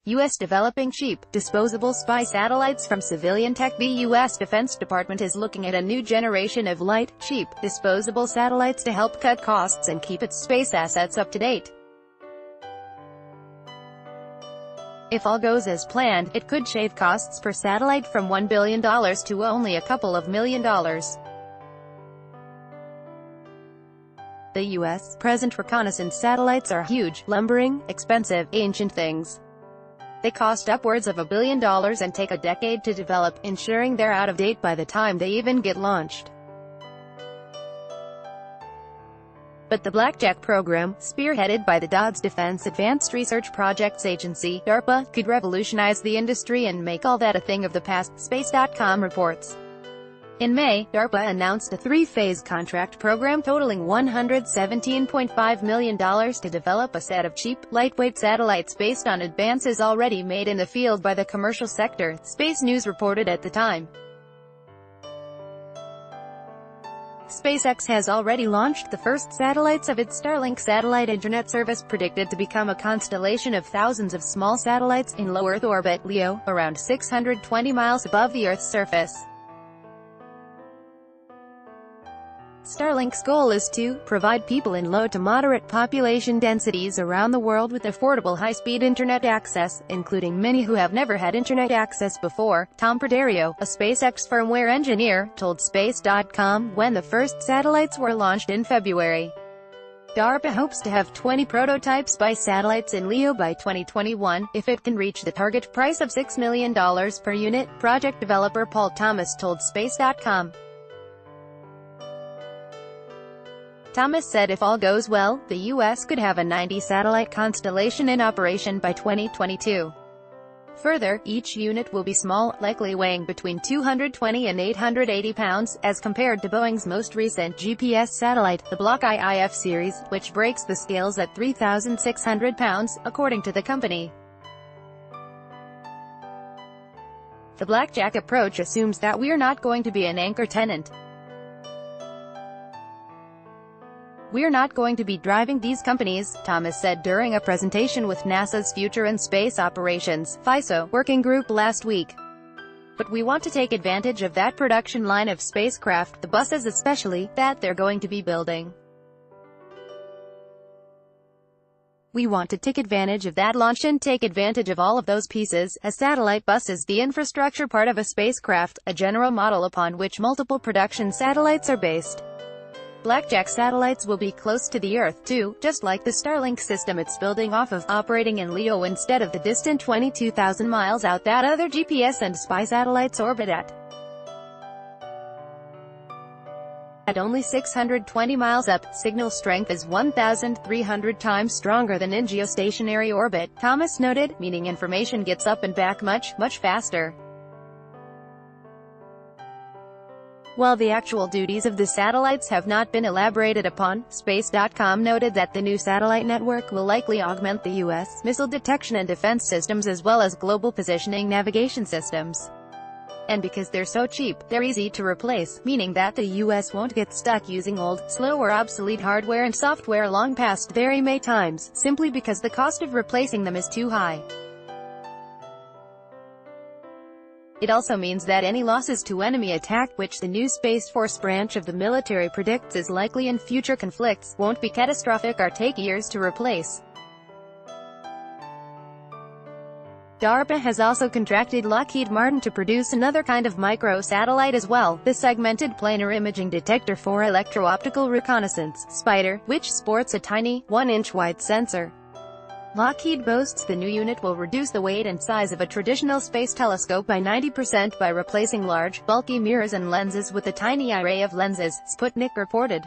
U.S. developing cheap, disposable spy satellites from civilian tech. The U.S. Defense Department is looking at a new generation of light, cheap, disposable satellites to help cut costs and keep its space assets up to date. If all goes as planned, it could shave costs per satellite from $1 billion to only a couple of $1 million. The U.S. present reconnaissance satellites are huge, lumbering, expensive, ancient things. They cost upwards of $1 billion and take a decade to develop, ensuring they're out of date by the time they even get launched. But the Blackjack program, spearheaded by the DoD's Defense Advanced Research Projects Agency, DARPA, could revolutionize the industry and make all that a thing of the past, Space.com reports. In May, DARPA announced a three-phase contract program totaling $117.5 million to develop a set of cheap, lightweight satellites based on advances already made in the field by the commercial sector, Space News reported at the time. SpaceX has already launched the first satellites of its Starlink satellite internet service, predicted to become a constellation of thousands of small satellites in low Earth orbit (LEO), around 620 miles above the Earth's surface. Starlink's goal is to provide people in low to moderate population densities around the world with affordable high-speed internet access, including many who have never had internet access before, Tom Pradario, a SpaceX firmware engineer, told Space.com when the first satellites were launched in February. DARPA hopes to have 20 prototype spy satellites in LEO by 2021, if it can reach the target price of $6 million per unit, project developer Paul Thomas told Space.com. Thomas said if all goes well, the U.S. could have a 90-satellite constellation in operation by 2022. Further, each unit will be small, likely weighing between 220 and 880 pounds, as compared to Boeing's most recent GPS satellite, the Block IIF series, which breaks the scales at 3,600 pounds, according to the company. The Blackjack approach assumes that we're not going to be an anchor tenant. We're not going to be driving these companies, Thomas said during a presentation with NASA's Future in Space Operations (FISO) working group last week. But we want to take advantage of that production line of spacecraft, the buses especially, that they're going to be building. We want to take advantage of that launch and take advantage of all of those pieces. A satellite bus is the infrastructure part of a spacecraft, a general model upon which multiple production satellites are based. Blackjack satellites will be close to the Earth, too, just like the Starlink system it's building off of, operating in LEO instead of the distant 22,000 miles out that other GPS and spy satellites orbit at. At only 620 miles up, signal strength is 1,300 times stronger than in geostationary orbit, Thomas noted, meaning information gets up and back much faster. While the actual duties of the satellites have not been elaborated upon, Space.com noted that the new satellite network will likely augment the U.S. missile detection and defense systems as well as global positioning navigation systems. And because they're so cheap, they're easy to replace, meaning that the U.S. won't get stuck using old, slow or obsolete hardware and software long past their May times, simply because the cost of replacing them is too high. It also means that any losses to enemy attack, which the new Space Force branch of the military predicts is likely in future conflicts, won't be catastrophic or take years to replace. DARPA has also contracted Lockheed Martin to produce another kind of micro-satellite as well, the Segmented Planar Imaging Detector for Electro-Optical Reconnaissance, SPIDER, which sports a tiny, 1-inch wide sensor. Lockheed boasts the new unit will reduce the weight and size of a traditional space telescope by 90% by replacing large, bulky mirrors and lenses with a tiny array of lenses, Sputnik reported.